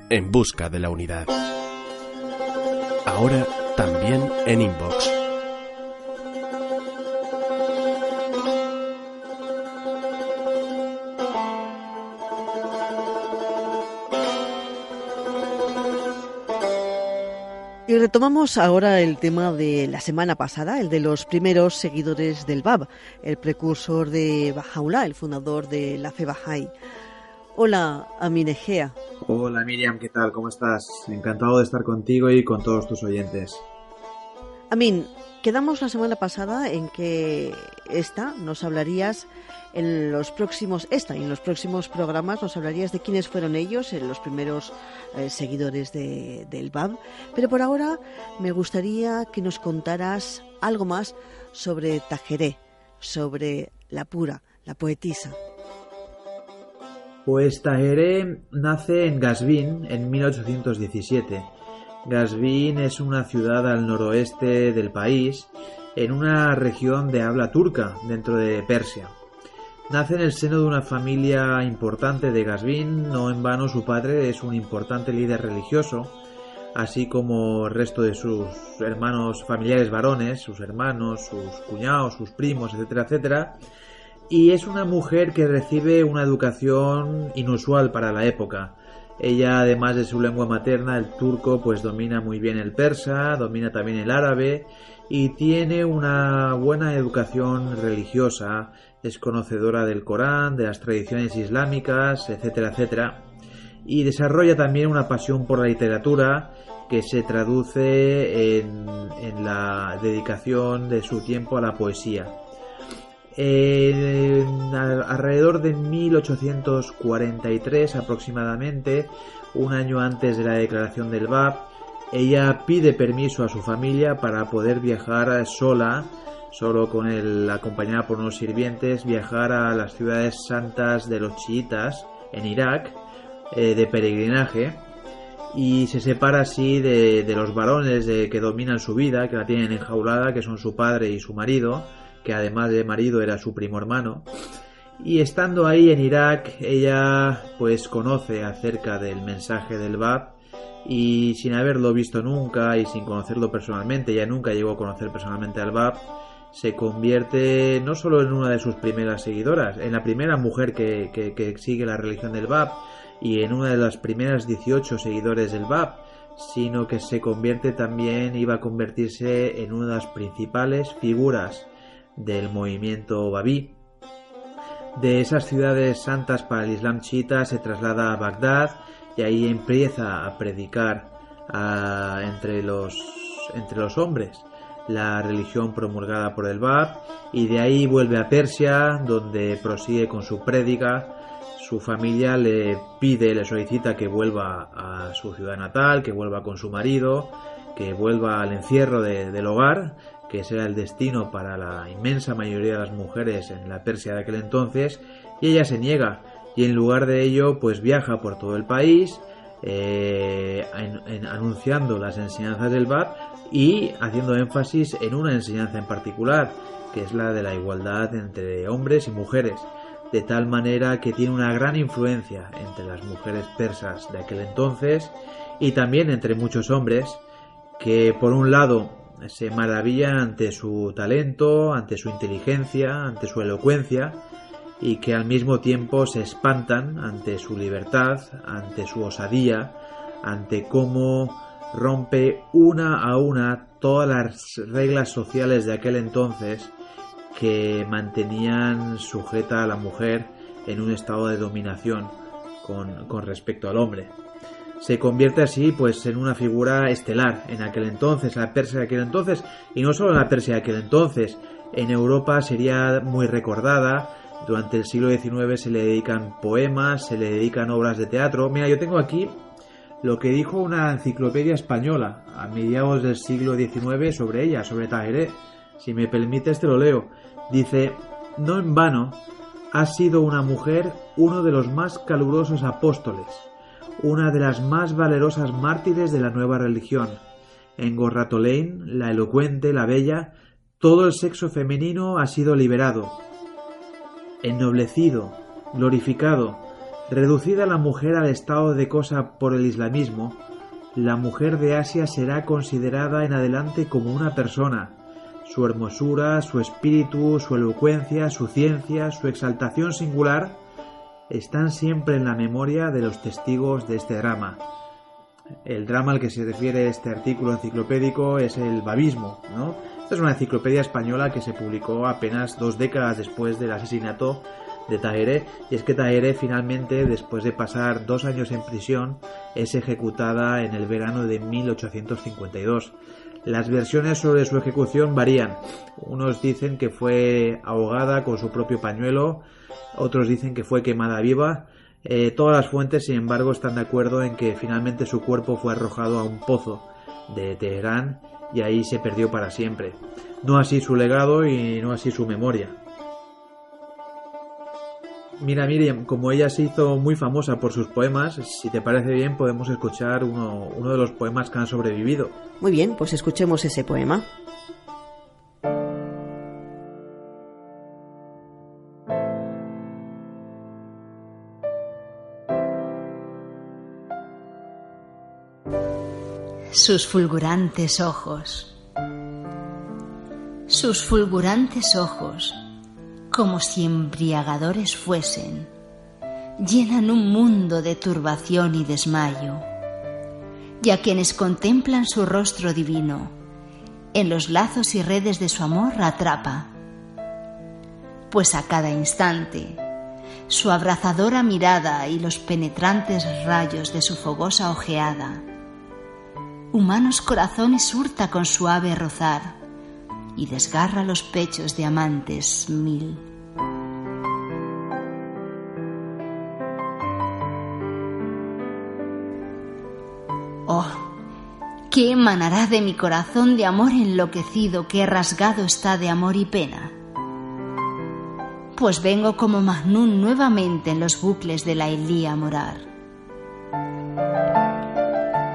en busca de la unidad. Ahora también en iVoox. Y retomamos ahora el tema de la semana pasada, el de los primeros seguidores del Bab, el precursor de Baha'u'lláh, el fundador de la fe Bahá'í. Hola, Amin Egea. Hola Miriam, ¿qué tal? ¿Cómo estás? Encantado de estar contigo y con todos tus oyentes. Amin, quedamos la semana pasada en que nos hablarías en los próximos programas nos hablarías de quiénes fueron ellos, los primeros seguidores del Bab, pero por ahora me gustaría que nos contaras algo más sobre Tahereh, sobre la pura, la poetisa. Pues Tahereh nace en Qazvin en 1817. Qazvin es una ciudad al noroeste del país, en una región de habla turca dentro de Persia. Nace en el seno de una familia importante de Qazvin, no en vano su padre es un importante líder religioso, así como el resto de sus hermanos familiares varones, sus hermanos, sus cuñados, sus primos, etcétera, etcétera. Y es una mujer que recibe una educación inusual para la época. Ella, además de su lengua materna, el turco, pues domina muy bien el persa, domina también el árabe y tiene una buena educación religiosa, es conocedora del Corán, de las tradiciones islámicas, etcétera, etcétera. Y desarrolla también una pasión por la literatura que se traduce en la dedicación de su tiempo a la poesía. Alrededor de 1843 aproximadamente, un año antes de la declaración del Bab, ella pide permiso a su familia para poder viajar sola, acompañada por unos sirvientes, viajar a las ciudades santas de los chiitas en Irak, de peregrinaje, y se separa así de los varones que dominan su vida, que la tienen enjaulada, que son su padre y su marido, que además de marido era su primo hermano. Y estando ahí en Irak, ella pues conoce acerca del mensaje del Bab, y sin haberlo visto nunca y sin conocerlo personalmente, ella nunca llegó a conocer personalmente al Bab, se convierte no solo en una de sus primeras seguidoras, en la primera mujer que sigue la religión del Bab y en una de las primeras 18 seguidores del Bab, sino que se convierte también, iba a convertirse en una de las principales figuras del movimiento babí. De esas ciudades santas para el Islam chiita se traslada a Bagdad y ahí empieza a predicar entre los hombres la religión promulgada por el Bab, y de ahí vuelve a Persia, donde prosigue con su prédica. Su familia le solicita que vuelva a su ciudad natal, que vuelva con su marido, que vuelva al encierro del hogar, que ese era el destino para la inmensa mayoría de las mujeres en la Persia de aquel entonces, y ella se niega, y en lugar de ello pues viaja por todo el país, anunciando las enseñanzas del Bab y haciendo énfasis en una enseñanza en particular, que es la de la igualdad entre hombres y mujeres, de tal manera que tiene una gran influencia entre las mujeres persas de aquel entonces y también entre muchos hombres que, por un lado, se maravillan ante su talento, ante su inteligencia, ante su elocuencia, y que al mismo tiempo se espantan ante su libertad, ante su osadía, ante cómo rompe una a una todas las reglas sociales de aquel entonces que mantenían sujeta a la mujer en un estado de dominación con respecto al hombre. Se convierte así pues en una figura estelar en aquel entonces, en la Persia de aquel entonces, y no solo en la Persia de aquel entonces, en Europa sería muy recordada. Durante el siglo XIX se le dedican poemas, se le dedican obras de teatro. Mira, yo tengo aquí lo que dijo una enciclopedia española a mediados del siglo XIX sobre ella, sobre Tahereh. Si me permites te lo leo. Dice: no en vano ha sido una mujer uno de los más calurosos apóstoles, una de las más valerosas mártires de la nueva religión. En Gorratolein, la elocuente, la bella, todo el sexo femenino ha sido liberado, ennoblecido, glorificado, Reducida la mujer al estado de cosa por el islamismo, la mujer de Asia será considerada en adelante como una persona. Su hermosura, su espíritu, su elocuencia, su ciencia, su exaltación singular están siempre en la memoria de los testigos de este drama. El drama al que se refiere este artículo enciclopédico es el babismo, ¿no? Esta es una enciclopedia española que se publicó apenas 2 décadas después del asesinato de Tahereh, y es que Tahereh finalmente, después de pasar 2 años en prisión, es ejecutada en el verano de 1852. Las versiones sobre su ejecución varían. Unos dicen que fue ahogada con su propio pañuelo, otros dicen que fue quemada viva. Todas las fuentes, sin embargo, están de acuerdo en que finalmente su cuerpo fue arrojado a un pozo de Teherán y ahí se perdió para siempre. No así su legado y no así su memoria. Mira, Miriam, como ella se hizo muy famosa por sus poemas, si te parece bien podemos escuchar uno de los poemas que han sobrevivido. Muy bien, pues escuchemos ese poema. Sus fulgurantes ojos. Sus fulgurantes ojos, como si embriagadores fuesen, llenan un mundo de turbación y desmayo, y a quienes contemplan su rostro divino, en los lazos y redes de su amor atrapa, pues a cada instante su abrazadora mirada y los penetrantes rayos de su fogosa ojeada, humanos corazones hurta con suave rozar y desgarra los pechos de amantes 1000. Oh, ¿qué emanará de mi corazón de amor enloquecido que rasgado está de amor y pena? Pues vengo como Magnún nuevamente en los bucles de la Ilía a morar.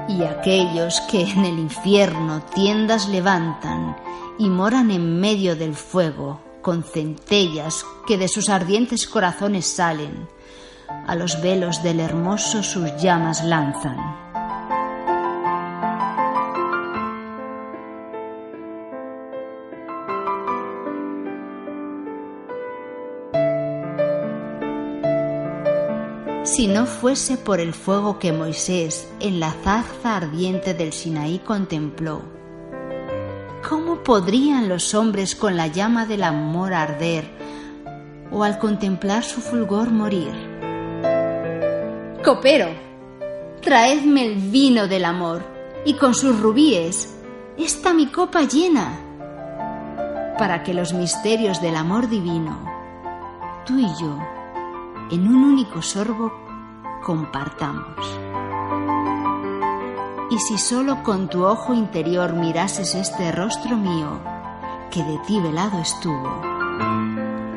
Y aquellos que en el infierno tiendas levantan y moran en medio del fuego con centellas que de sus ardientes corazones salen, a los velos del hermoso sus llamas lanzan. Si no fuese por el fuego que Moisés en la zarza ardiente del Sinaí contempló, ¿cómo podrían los hombres con la llama del amor arder o al contemplar su fulgor morir? Copero, traedme el vino del amor y con sus rubíes esta mi copa llena, para que los misterios del amor divino, tú y yo, en un único sorbo compartamos. Y si solo con tu ojo interior mirases este rostro mío, que de ti velado estuvo,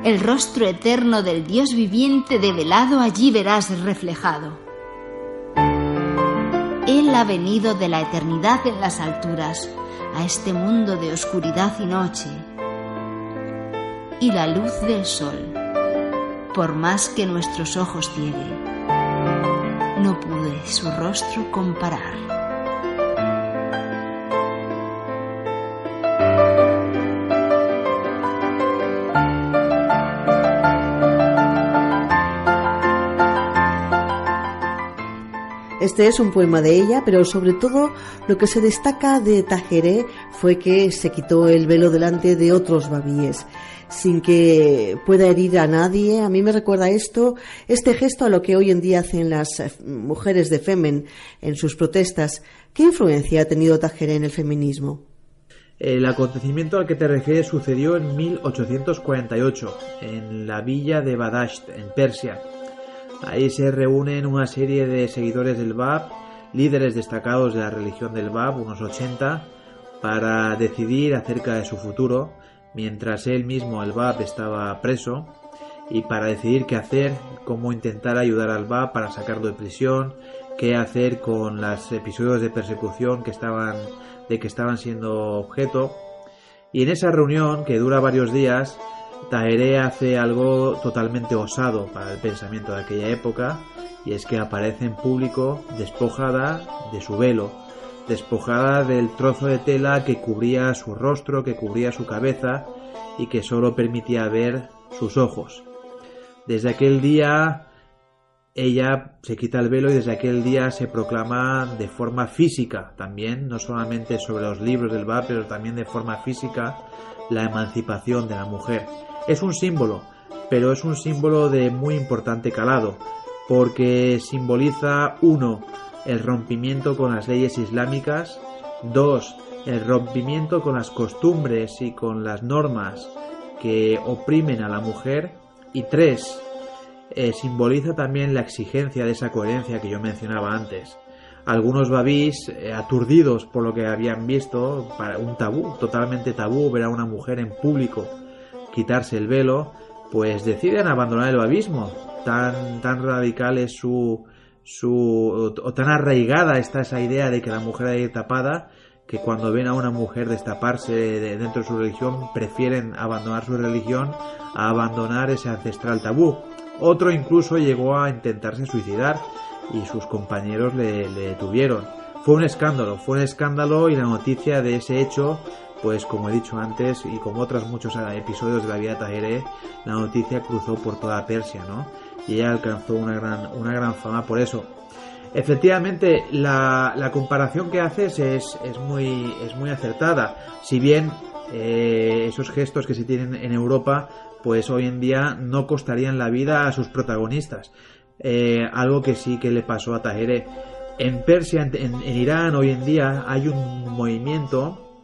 el rostro eterno del Dios viviente develado allí verás reflejado. Él ha venido de la eternidad en las alturas a este mundo de oscuridad y noche, y la luz del sol, por más que nuestros ojos ciegue, no pude su rostro comparar. Este es un poema de ella, pero sobre todo lo que se destaca de Tahereh fue que se quitó el velo delante de otros babíes, sin que pueda herir a nadie. A mí me recuerda este gesto a lo que hoy en día hacen las mujeres de Femen en sus protestas. ¿Qué influencia ha tenido Tahereh en el feminismo? El acontecimiento al que te refieres sucedió en 1848, en la villa de Badasht, en Persia. Ahí se reúnen una serie de seguidores del Bab, líderes destacados de la religión del Bab, unos 80, para decidir acerca de su futuro, mientras él mismo, el Bab, estaba preso, y para decidir qué hacer, cómo intentar ayudar al Bab para sacarlo de prisión, qué hacer con los episodios de persecución de que estaban siendo objeto. Y en esa reunión, que dura varios días, Tahereh hace algo totalmente osado para el pensamiento de aquella época, y es que aparece en público despojada de su velo, despojada del trozo de tela que cubría su rostro, que cubría su cabeza y que solo permitía ver sus ojos. Desde aquel día ella se quita el velo y desde aquel día se proclama de forma física también, no solamente sobre los libros del Bab, pero también de forma física, la emancipación de la mujer. Es un símbolo, pero es un símbolo de muy importante calado, porque simboliza 1. El rompimiento con las leyes islámicas, 2. El rompimiento con las costumbres y con las normas que oprimen a la mujer, y 3. Simboliza también la exigencia de esa coherencia que yo mencionaba antes. Algunos babís, aturdidos por lo que habían visto, para un tabú, totalmente tabú, ver a una mujer en público quitarse el velo, pues deciden abandonar el babismo. Tan radical es o tan arraigada está esa idea de que la mujer debe ir tapada, que cuando ven a una mujer destaparse dentro de su religión, prefieren abandonar su religión a abandonar ese ancestral tabú. Otro incluso llegó a intentarse suicidar y sus compañeros le detuvieron. Fue un escándalo y la noticia de ese hecho, pues como he dicho antes y como otros muchos episodios de la vida de Tahereh, la noticia cruzó por toda Persia, ¿no? Y ella alcanzó una gran fama por eso. Efectivamente, la comparación que haces es muy acertada. Si bien esos gestos que se tienen en Europa, pues hoy en día no costarían la vida a sus protagonistas. Algo que sí que le pasó a Tahereh. En Persia, en Irán, hoy en día hay un movimiento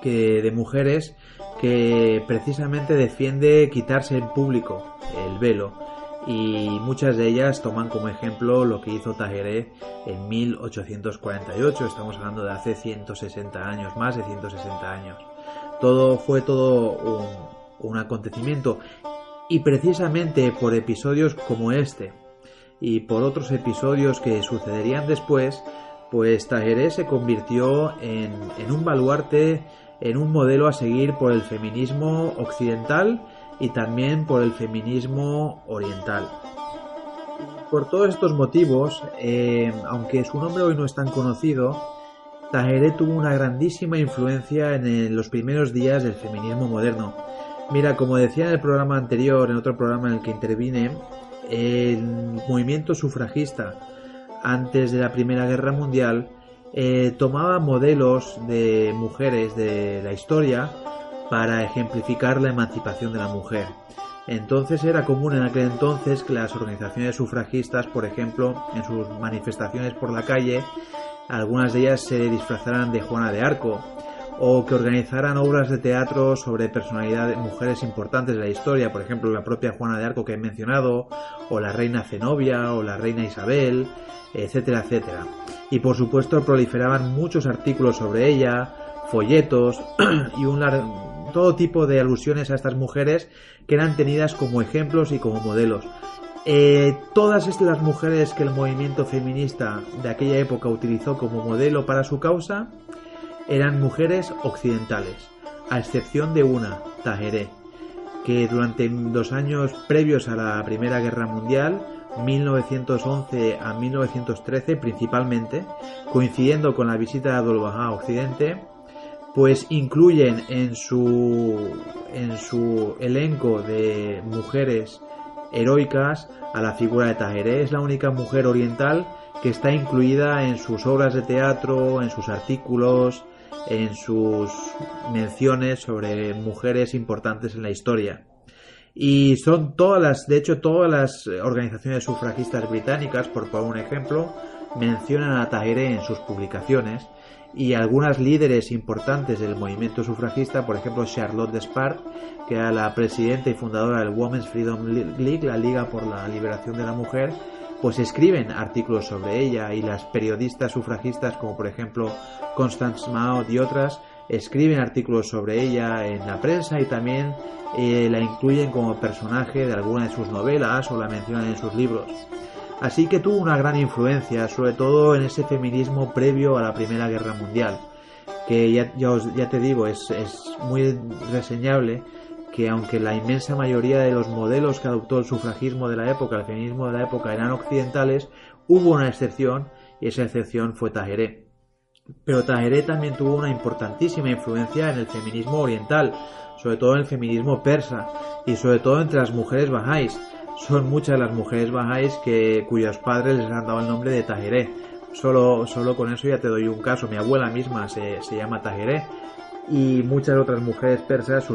de mujeres que precisamente defiende quitarse en público el velo, y muchas de ellas toman como ejemplo lo que hizo Tahereh en 1848. Estamos hablando de hace 160 años, más de 160 años. Fue un acontecimiento, y precisamente por episodios como este y por otros episodios que sucederían después, pues Tahereh se convirtió en un baluarte, en un modelo a seguir por el feminismo occidental y también por el feminismo oriental. Por todos estos motivos, aunque su nombre hoy no es tan conocido, Tahereh tuvo una grandísima influencia en los primeros días del feminismo moderno. Mira, como decía en el programa anterior, en otro programa en el que intervine, el movimiento sufragista antes de la Primera Guerra Mundial tomaba modelos de mujeres de la historia para ejemplificar la emancipación de la mujer. Entonces era común en aquel entonces que las organizaciones sufragistas, por ejemplo, en sus manifestaciones por la calle, algunas de ellas se disfrazaran de Juana de Arco, o que organizaran obras de teatro sobre personalidades, mujeres importantes de la historia, por ejemplo la propia Juana de Arco que he mencionado, o la reina Zenobia, o la reina Isabel, etcétera, etcétera. Y por supuesto proliferaban muchos artículos sobre ella, folletos y todo tipo de alusiones a estas mujeres que eran tenidas como ejemplos y como modelos. Todas las mujeres que el movimiento feminista de aquella época utilizó como modelo para su causa eran mujeres occidentales, a excepción de una, Tahereh, que durante los años previos a la Primera Guerra Mundial, 1911 a 1913 principalmente, coincidiendo con la visita de Abdul Bahá a Occidente, pues incluyen en su elenco de mujeres heroicas a la figura de Tahereh. Es la única mujer oriental que está incluida en sus obras de teatro, en sus artículos, en sus menciones sobre mujeres importantes en la historia. Y son todas las organizaciones sufragistas británicas, por poner un ejemplo, mencionan a Tahereh en sus publicaciones, y algunas líderes importantes del movimiento sufragista, por ejemplo Charlotte Despard, que era la presidenta y fundadora del Women's Freedom League, la Liga por la Liberación de la Mujer, pues escriben artículos sobre ella, y las periodistas sufragistas como por ejemplo Constance Maud y otras escriben artículos sobre ella en la prensa, y también la incluyen como personaje de alguna de sus novelas o la mencionan en sus libros. Así que tuvo una gran influencia, sobre todo en ese feminismo previo a la Primera Guerra Mundial, que ya te digo, es muy reseñable que aunque la inmensa mayoría de los modelos que adoptó el sufragismo de la época, el feminismo de la época, eran occidentales, hubo una excepción, y esa excepción fue Tahereh. Pero Tahereh también tuvo una importantísima influencia en el feminismo oriental, sobre todo en el feminismo persa, y sobre todo entre las mujeres bahá'ís. Son muchas las mujeres bahá'ís cuyos padres les han dado el nombre de Tahereh. Solo con eso ya te doy un caso. Mi abuela misma se llama Tahereh, y muchas otras mujeres persas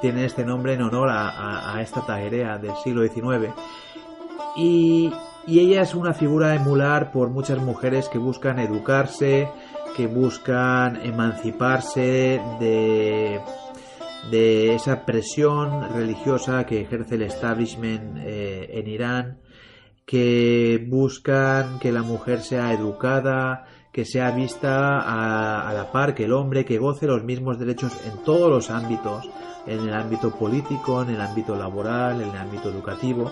tienen este nombre en honor a esta Tahereh del siglo XIX. Y ella es una figura a emular por muchas mujeres que buscan educarse, que buscan emanciparse de esa presión religiosa que ejerce el establishment en Irán, que buscan que la mujer sea educada, que sea vista a la par que el hombre, que goce los mismos derechos en todos los ámbitos, en el ámbito político, en el ámbito laboral, en el ámbito educativo.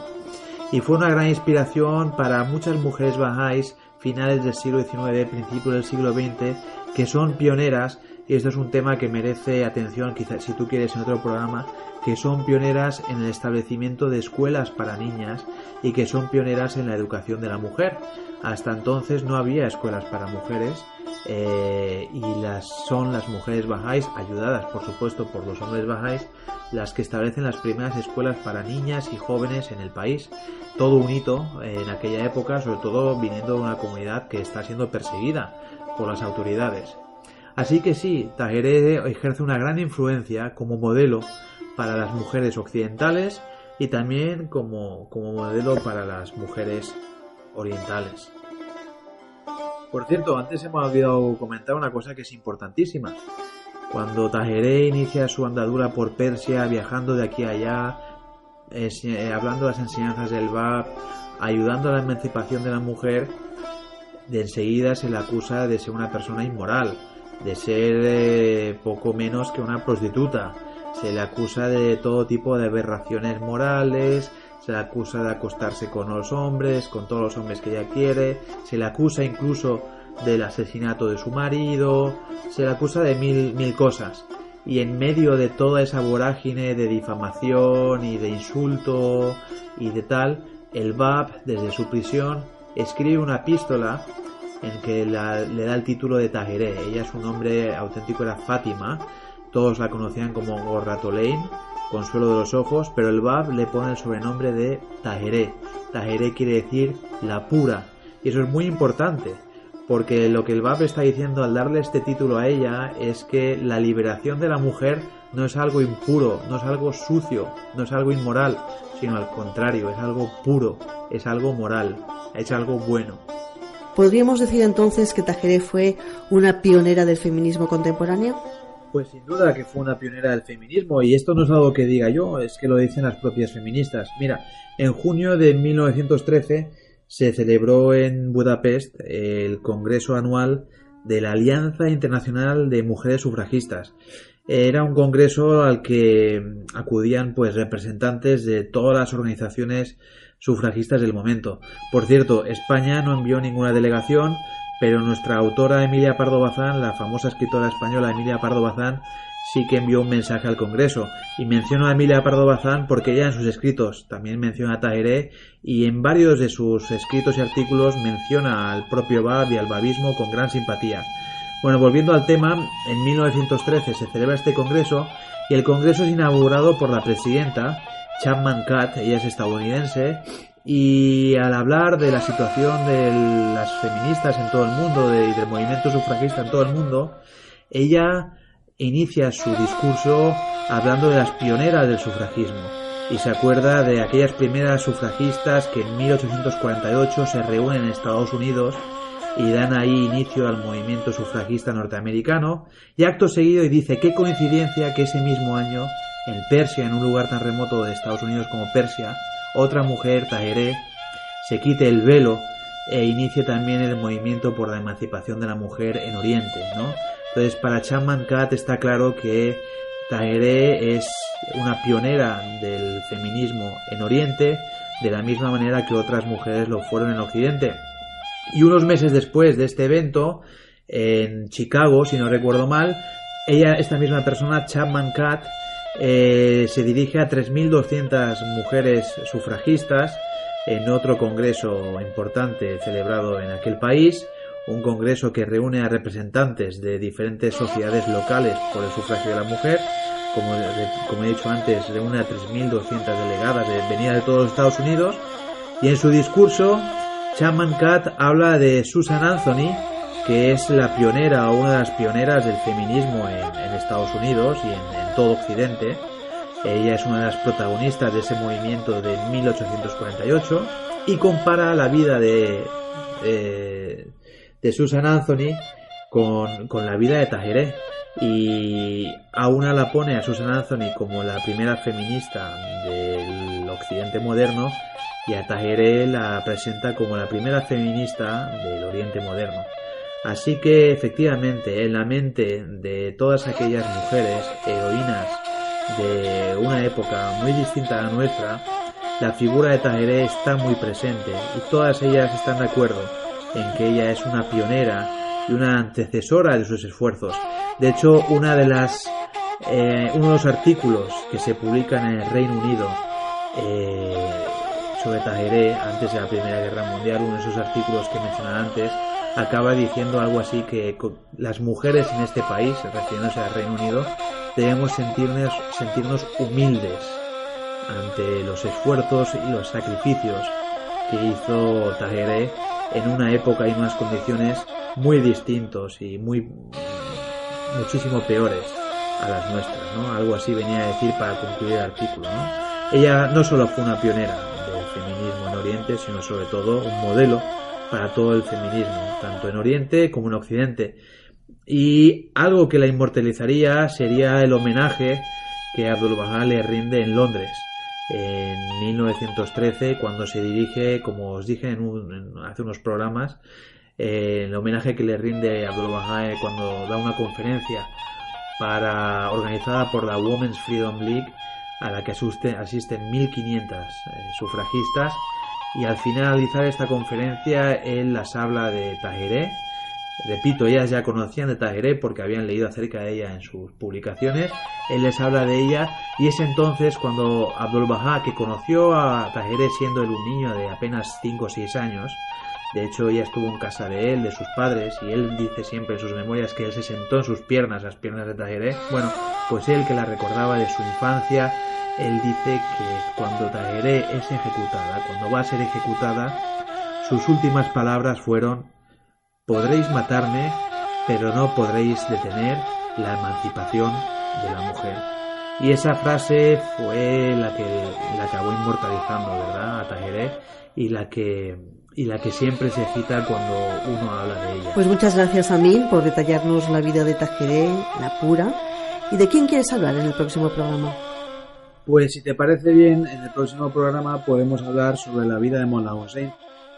Y fue una gran inspiración para muchas mujeres bahá'ís finales del siglo XIX, principios del siglo XX, que son pioneras, y esto es un tema que merece atención, quizás si tú quieres en otro programa, que son pioneras en el establecimiento de escuelas para niñas y que son pioneras en la educación de la mujer. Hasta entonces no había escuelas para mujeres, y son las mujeres bahá'ís, ayudadas por supuesto por los hombres bahá'ís, las que establecen las primeras escuelas para niñas y jóvenes en el país. Todo un hito en aquella época, sobre todo viniendo de una comunidad que está siendo perseguida por las autoridades. Así que sí, Tahereh ejerce una gran influencia como modelo para las mujeres occidentales y también como modelo para las mujeres orientales. Por cierto, antes se me ha olvidado comentar una cosa que es importantísima. Cuando Tahereh inicia su andadura por Persia, viajando de aquí a allá, hablando de las enseñanzas del Bab, ayudando a la emancipación de la mujer, de enseguida se le acusa de ser una persona inmoral, de ser poco menos que una prostituta. Se le acusa de todo tipo de aberraciones morales, se le acusa de acostarse con los hombres, con todos los hombres que ella quiere, se le acusa incluso del asesinato de su marido, se le acusa de mil cosas. Y en medio de toda esa vorágine de difamación y de insulto y de tal, el Bab, desde su prisión, escribe una epístola en que le da el título de Tahereh. Ella, su nombre auténtico era Fátima, todos la conocían como Gorratolein, consuelo de los ojos, pero el Bab le pone el sobrenombre de Tahereh. Tahereh quiere decir la pura, y eso es muy importante, porque lo que el Bab está diciendo al darle este título a ella es que la liberación de la mujer no es algo impuro, no es algo sucio, no es algo inmoral, sino al contrario, es algo puro, es algo moral, es algo bueno. ¿Podríamos decir entonces que Tahereh fue una pionera del feminismo contemporáneo? Pues sin duda que fue una pionera del feminismo, y esto no es algo que diga yo, es que lo dicen las propias feministas. Mira, en junio de 1913 se celebró en Budapest el Congreso Anual de la Alianza Internacional de Mujeres Sufragistas. Era un congreso al que acudían pues representantes de todas las organizaciones sufragistas del momento. Por cierto, España no envió ninguna delegación, pero nuestra autora Emilia Pardo Bazán, la famosa escritora española Emilia Pardo Bazán, sí que envió un mensaje al Congreso. Y menciono a Emilia Pardo Bazán porque ella en sus escritos también menciona a Tahereh, y en varios de sus escritos y artículos menciona al propio Bab y al babismo con gran simpatía. Bueno, volviendo al tema, en 1913 se celebra este Congreso, y el Congreso es inaugurado por la presidenta Chapman Catt. Ella es estadounidense, y al hablar de la situación de las feministas en todo el mundo y del movimiento sufragista en todo el mundo, ella inicia su discurso hablando de las pioneras del sufragismo, y se acuerda de aquellas primeras sufragistas que en 1848 se reúnen en Estados Unidos y dan ahí inicio al movimiento sufragista norteamericano, y acto seguido y dice: qué coincidencia que ese mismo año en Persia, en un lugar tan remoto de Estados Unidos como Persia, otra mujer, Tahereh, se quite el velo e inicie también el movimiento por la emancipación de la mujer en Oriente, ¿no? Entonces, para Chapman Catt está claro que Tahereh es una pionera del feminismo en Oriente, de la misma manera que otras mujeres lo fueron en Occidente. Y unos meses después de este evento, en Chicago, si no recuerdo mal, esta misma persona, Chapman Catt, se dirige a 3.200 mujeres sufragistas en otro congreso importante celebrado en aquel país, un congreso que reúne a representantes de diferentes sociedades locales por el sufragio de la mujer. Como he dicho antes, reúne a 3.200 delegadas venidas de todos los Estados Unidos, y en su discurso Chapman Catt habla de Susan Anthony, que es la pionera o una de las pioneras del feminismo en Estados Unidos y en todo Occidente. Ella es una de las protagonistas de ese movimiento de 1848 y compara la vida de Susan Anthony con la vida de Tahereh, y a una la pone a Susan Anthony como la primera feminista del Occidente moderno, y a Tahereh la presenta como la primera feminista del Oriente moderno. Así que efectivamente, en la mente de todas aquellas mujeres heroínas de una época muy distinta a la nuestra, la figura de Tahereh está muy presente, y todas ellas están de acuerdo en que ella es una pionera y una antecesora de sus esfuerzos. De hecho, uno de los artículos que se publican en el Reino Unido sobre Tahereh antes de la Primera Guerra Mundial, uno de esos artículos que mencionaba antes, acaba diciendo algo así que las mujeres en este país, refiriéndose al Reino Unido, debemos sentirnos humildes ante los esfuerzos y los sacrificios que hizo Tahereh en una época y unas condiciones muy distintos y muchísimo peores a las nuestras, ¿no? Algo así venía a decir para concluir el artículo, ¿no? Ella no solo fue una pionera del feminismo en Oriente, sino sobre todo un modelo para todo el feminismo, tanto en Oriente como en Occidente. Y algo que la inmortalizaría sería el homenaje que Abdu'l-Bahá le rinde en Londres en 1913, cuando se dirige, como os dije hace unos programas, el homenaje que le rinde Abdu'l-Bahá cuando da una conferencia organizada por la Women's Freedom League, a la que asisten 1.500 sufragistas, y al finalizar esta conferencia él las habla de Tahereh. Repito, ellas ya conocían de Tahereh porque habían leído acerca de ella en sus publicaciones. Él les habla de ella, y es entonces cuando Abdu'l-Bahá, que conoció a Tahereh siendo él un niño de apenas 5 o 6 años, de hecho ella estuvo en casa de él, de sus padres, y él dice siempre en sus memorias que él se sentó en sus piernas, las piernas de Tahereh. Bueno, pues él, que la recordaba de su infancia, él dice que cuando Tahereh es ejecutada, cuando va a ser ejecutada, sus últimas palabras fueron: podréis matarme, pero no podréis detener la emancipación de la mujer. Y esa frase fue la que la acabó inmortalizando, ¿verdad?, a Tahereh, y la que siempre se cita cuando uno habla de ella. Pues muchas gracias, Amin, por detallarnos la vida de Tahereh, la pura. ¿Y de quién quieres hablar en el próximo programa? Pues si te parece bien, en el próximo programa podemos hablar sobre la vida de Mullah Hossein,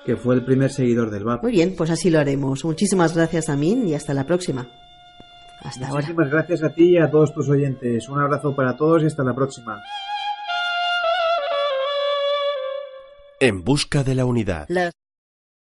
que fue el primer seguidor del Bab. Muy bien, pues así lo haremos. Muchísimas gracias, Amin, y hasta la próxima. Hasta ahora. Muchísimas gracias a ti y a todos tus oyentes. Un abrazo para todos y hasta la próxima. En busca de la unidad.